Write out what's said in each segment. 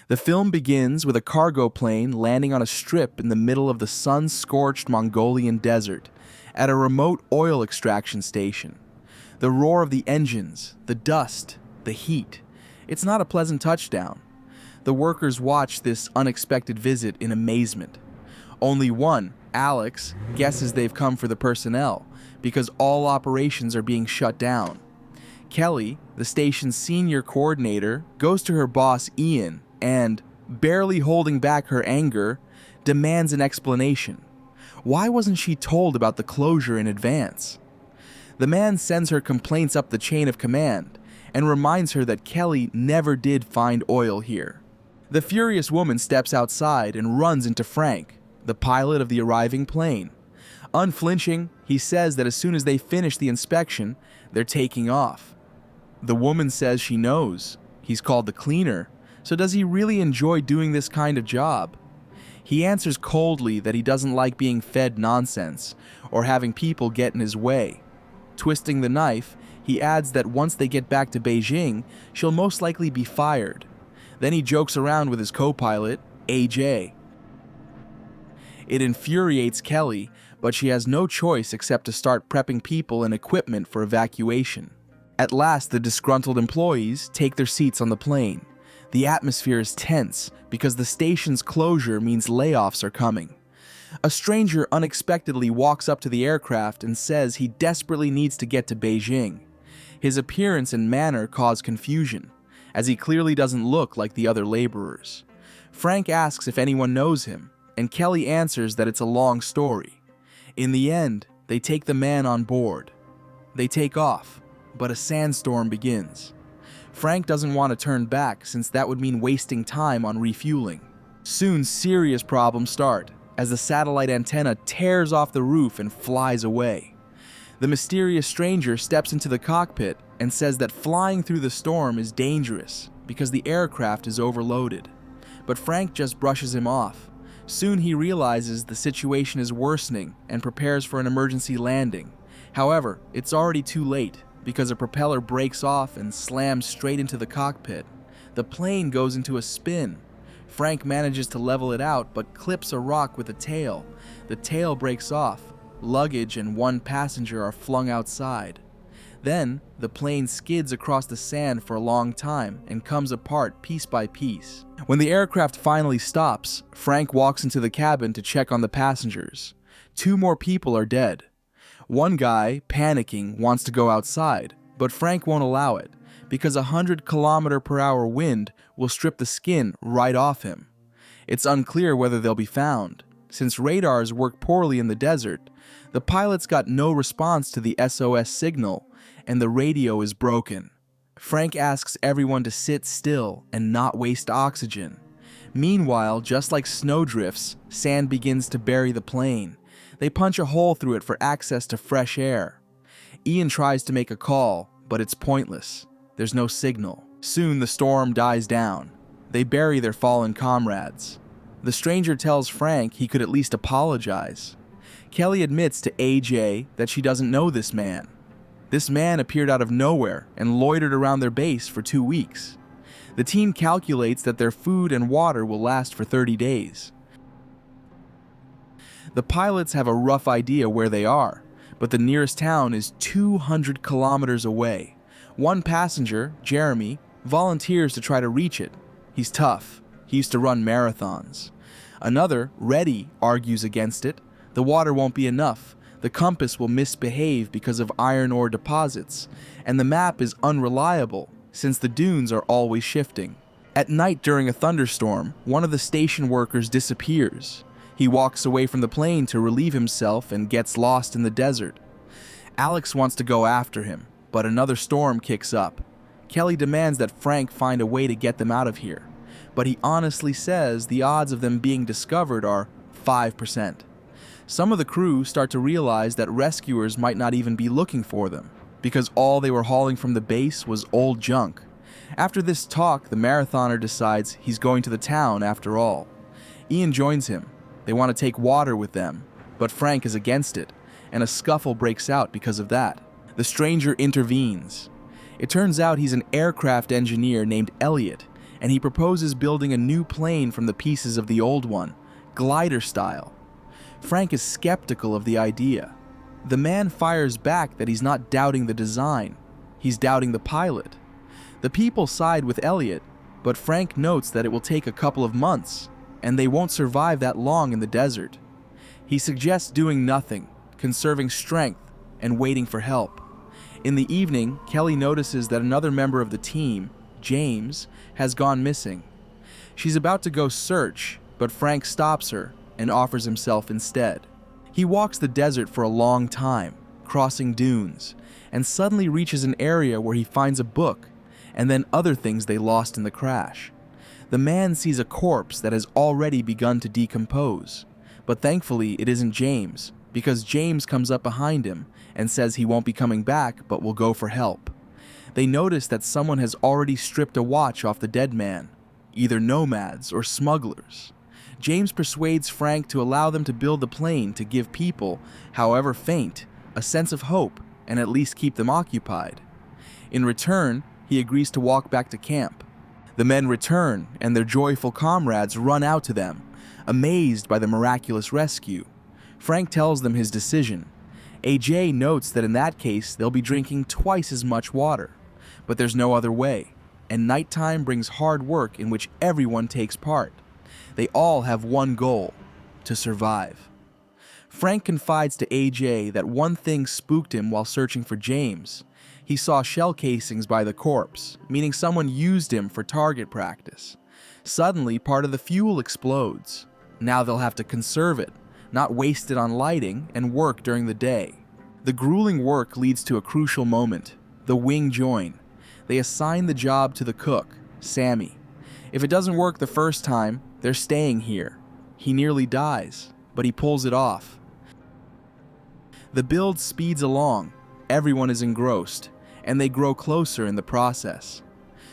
The film begins with a cargo plane landing on a strip in the middle of the sun-scorched Mongolian desert at a remote oil extraction station. The roar of the engines, the dust, the heat. It's not a pleasant touchdown. The workers watch this unexpected visit in amazement. Only one, Alex, guesses they've come for the personnel because all operations are being shut down. Kelly, the station's senior coordinator, goes to her boss Ian and, barely holding back her anger, demands an explanation. Why wasn't she told about the closure in advance? The man sends her complaints up the chain of command and reminds her that Kelly never did find oil here. The furious woman steps outside and runs into Frank, the pilot of the arriving plane. Unflinching, he says that as soon as they finish the inspection, they're taking off. The woman says she knows. He's called the cleaner, so does he really enjoy doing this kind of job? He answers coldly that he doesn't like being fed nonsense or having people get in his way. Twisting the knife, he adds that once they get back to Beijing, she'll most likely be fired. Then he jokes around with his co-pilot, AJ. It infuriates Kelly, but she has no choice except to start prepping people and equipment for evacuation. At last, the disgruntled employees take their seats on the plane. The atmosphere is tense because the station's closure means layoffs are coming. A stranger unexpectedly walks up to the aircraft and says he desperately needs to get to Beijing. His appearance and manner cause confusion, as he clearly doesn't look like the other laborers. Frank asks if anyone knows him, and Kelly answers that it's a long story. In the end, they take the man on board. They take off, but a sandstorm begins. Frank doesn't want to turn back since that would mean wasting time on refueling. Soon, serious problems start as the satellite antenna tears off the roof and flies away. The mysterious stranger steps into the cockpit and says that flying through the storm is dangerous because the aircraft is overloaded. But Frank just brushes him off. Soon he realizes the situation is worsening and prepares for an emergency landing. However, it's already too late because a propeller breaks off and slams straight into the cockpit. The plane goes into a spin. Frank manages to level it out but clips a rock with a tail. The tail breaks off. Luggage and one passenger are flung outside. Then, the plane skids across the sand for a long time and comes apart piece by piece. When the aircraft finally stops, Frank walks into the cabin to check on the passengers. 2 more people are dead. One guy, panicking, wants to go outside, but Frank won't allow it because a 100-kilometer-per-hour wind will strip the skin right off him. It's unclear whether they'll be found. Since radars work poorly in the desert, the pilots got no response to the SOS signal, and the radio is broken. Frank asks everyone to sit still and not waste oxygen. Meanwhile, just like snowdrifts, sand begins to bury the plane. They punch a hole through it for access to fresh air. Ian tries to make a call, but it's pointless. There's no signal. Soon the storm dies down. They bury their fallen comrades. The stranger tells Frank he could at least apologize. Kelly admits to AJ that she doesn't know this man. This man appeared out of nowhere and loitered around their base for 2 weeks. The team calculates that their food and water will last for 30 days. The pilots have a rough idea where they are, but the nearest town is 200 kilometers away. One passenger, Jeremy, volunteers to try to reach it. He's tough. He used to run marathons. Another, Reddy, argues against it. The water won't be enough. The compass will misbehave because of iron ore deposits, and the map is unreliable since the dunes are always shifting. At night during a thunderstorm, one of the station workers disappears. He walks away from the plane to relieve himself and gets lost in the desert. Alex wants to go after him, but another storm kicks up. Kelly demands that Frank find a way to get them out of here, but he honestly says the odds of them being discovered are 5%. Some of the crew start to realize that rescuers might not even be looking for them, because all they were hauling from the base was old junk. After this talk, the marathoner decides he's going to the town after all. Ian joins him. They want to take water with them, but Frank is against it, and a scuffle breaks out because of that. The stranger intervenes. It turns out he's an aircraft engineer named Elliot, and he proposes building a new plane from the pieces of the old one, glider style. Frank is skeptical of the idea. The man fires back that he's not doubting the design, he's doubting the pilot. The people side with Elliot, but Frank notes that it will take a couple of months, and they won't survive that long in the desert. He suggests doing nothing, conserving strength, and waiting for help. In the evening, Kelly notices that another member of the team, James, has gone missing. She's about to go search, but Frank stops her and offers himself instead. He walks the desert for a long time, crossing dunes, and suddenly reaches an area where he finds a book, and then other things they lost in the crash. The man sees a corpse that has already begun to decompose, but thankfully it isn't James, because James comes up behind him and says he won't be coming back but will go for help. They notice that someone has already stripped a watch off the dead man, either nomads or smugglers. James persuades Frank to allow them to build the plane to give people, however faint, a sense of hope and at least keep them occupied. In return, he agrees to walk back to camp. The men return, and their joyful comrades run out to them, amazed by the miraculous rescue. Frank tells them his decision. AJ notes that in that case they'll be drinking twice as much water, but there's no other way, and nighttime brings hard work in which everyone takes part. They all have one goal: to survive. Frank confides to AJ that one thing spooked him while searching for James. He saw shell casings by the corpse, meaning someone used him for target practice. Suddenly, part of the fuel explodes. Now they'll have to conserve it, not waste it on lighting, and work during the day. The grueling work leads to a crucial moment: the wing join. They assign the job to the cook, Sammy. If it doesn't work the first time, they're staying here. He nearly dies, but he pulls it off. The build speeds along, everyone is engrossed, and they grow closer in the process.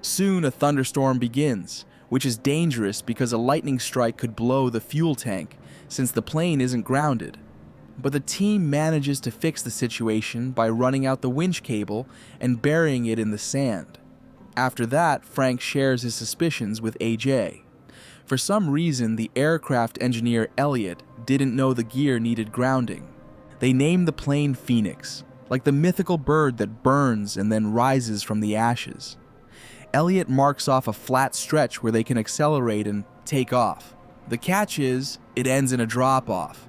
Soon a thunderstorm begins, which is dangerous because a lightning strike could blow the fuel tank, since the plane isn't grounded. But the team manages to fix the situation by running out the winch cable and burying it in the sand. After that, Frank shares his suspicions with AJ. For some reason, the aircraft engineer Elliot didn't know the gear needed grounding. They named the plane Phoenix, like the mythical bird that burns and then rises from the ashes. Elliot marks off a flat stretch where they can accelerate and take off. The catch is, it ends in a drop-off.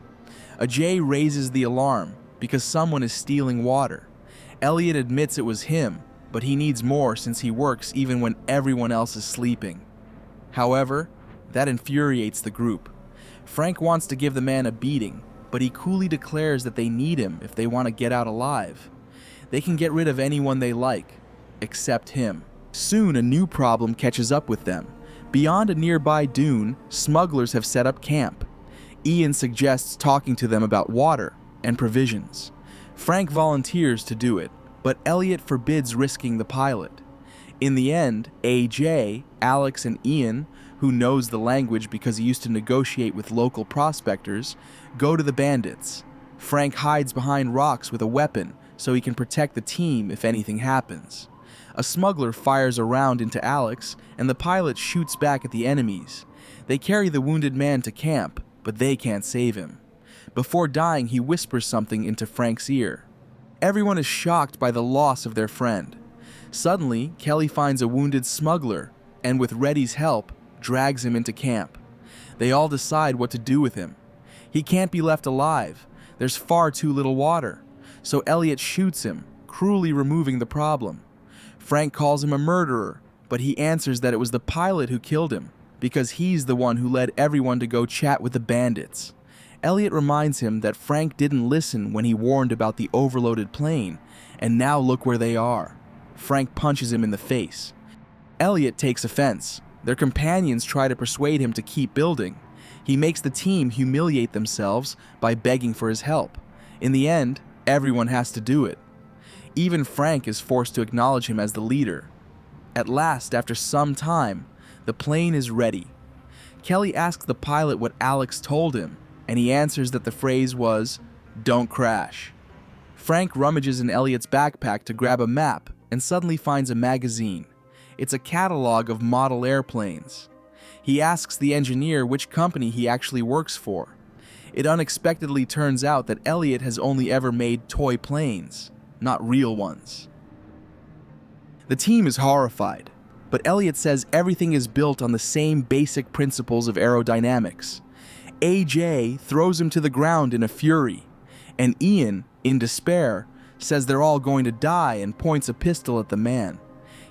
Ajay raises the alarm because someone is stealing water. Elliot admits it was him, but he needs more since he works even when everyone else is sleeping. However, that infuriates the group. Frank wants to give the man a beating, but he coolly declares that they need him if they want to get out alive. They can get rid of anyone they like, except him. Soon a new problem catches up with them. Beyond a nearby dune, smugglers have set up camp. Ian suggests talking to them about water and provisions. Frank volunteers to do it, but Elliot forbids risking the pilot. In the end, AJ, Alex, and Ian, who knows the language because he used to negotiate with local prospectors, go to the bandits. Frank hides behind rocks with a weapon so he can protect the team if anything happens. A smuggler fires a round into Alex, and the pilot shoots back at the enemies. They carry the wounded man to camp, but they can't save him. Before dying, he whispers something into Frank's ear. Everyone is shocked by the loss of their friend. Suddenly, Kelly finds a wounded smuggler, and with Reddy's help, drags him into camp. They all decide what to do with him. He can't be left alive. There's far too little water. So Elliot shoots him, cruelly removing the problem. Frank calls him a murderer, but he answers that it was the pilot who killed him, because he's the one who led everyone to go chat with the bandits. Elliot reminds him that Frank didn't listen when he warned about the overloaded plane, and now look where they are. Frank punches him in the face. Elliot takes offense. Their companions try to persuade him to keep building. He makes the team humiliate themselves by begging for his help. In the end, everyone has to do it. Even Frank is forced to acknowledge him as the leader. At last, after some time, the plane is ready. Kelly asks the pilot what Alex told him, and he answers that the phrase was, "Don't crash." Frank rummages in Elliot's backpack to grab a map and suddenly finds a magazine. It's a catalog of model airplanes. He asks the engineer which company he actually works for. It unexpectedly turns out that Elliot has only ever made toy planes, not real ones. The team is horrified, but Elliot says everything is built on the same basic principles of aerodynamics. AJ throws him to the ground in a fury, and Ian, in despair, says they're all going to die and points a pistol at the man.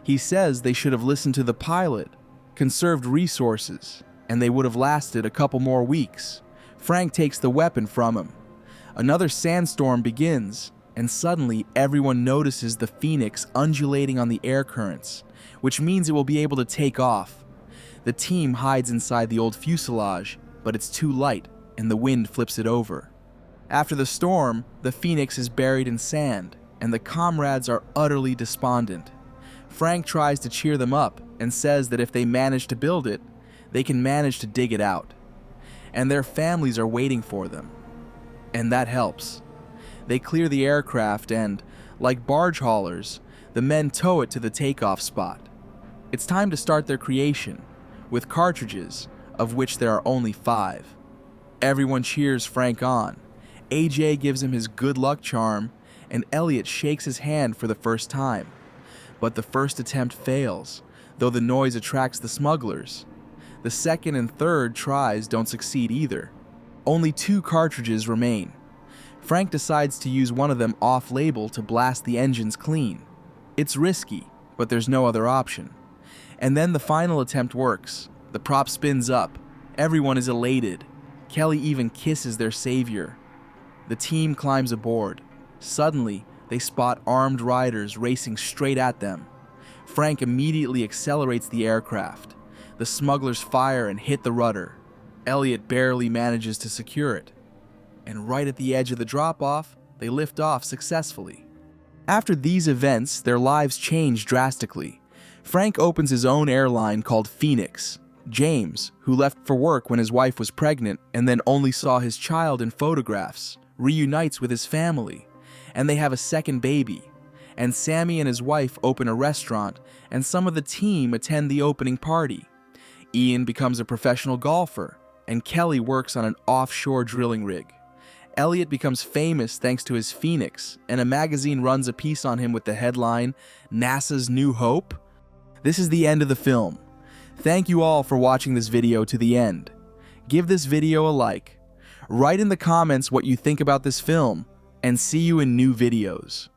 He says they should have listened to the pilot, conserved resources, and they would have lasted a couple more weeks. Frank takes the weapon from him. Another sandstorm begins, and suddenly everyone notices the Phoenix undulating on the air currents, which means it will be able to take off. The team hides inside the old fuselage, but it's too light, and the wind flips it over. After the storm, the Phoenix is buried in sand, and the comrades are utterly despondent. Frank tries to cheer them up and says that if they manage to build it, they can manage to dig it out. And their families are waiting for them. And that helps. They clear the aircraft and, like barge haulers, the men tow it to the takeoff spot. It's time to start their creation, with cartridges, of which there are only 5. Everyone cheers Frank on. AJ gives him his good luck charm, and Elliot shakes his hand for the first time. But the first attempt fails, though the noise attracts the smugglers. The second and third tries don't succeed either. Only 2 cartridges remain. Frank decides to use one of them off-label to blast the engines clean. It's risky, but there's no other option. And then the final attempt works. The prop spins up. Everyone is elated. Kelly even kisses their savior. The team climbs aboard. Suddenly, they spot armed riders racing straight at them. Frank immediately accelerates the aircraft. The smugglers fire and hit the rudder. Elliot barely manages to secure it. And right at the edge of the drop-off, they lift off successfully. After these events, their lives change drastically. Frank opens his own airline called Phoenix. James, who left for work when his wife was pregnant and then only saw his child in photographs, reunites with his family, and they have a second baby. And Sammy and his wife open a restaurant, and some of the team attend the opening party. Ian becomes a professional golfer, and Kelly works on an offshore drilling rig. Elliot becomes famous thanks to his Phoenix, and a magazine runs a piece on him with the headline, "NASA's New Hope." This is the end of the film. Thank you all for watching this video to the end. Give this video a like. Write in the comments what you think about this film, and see you in new videos.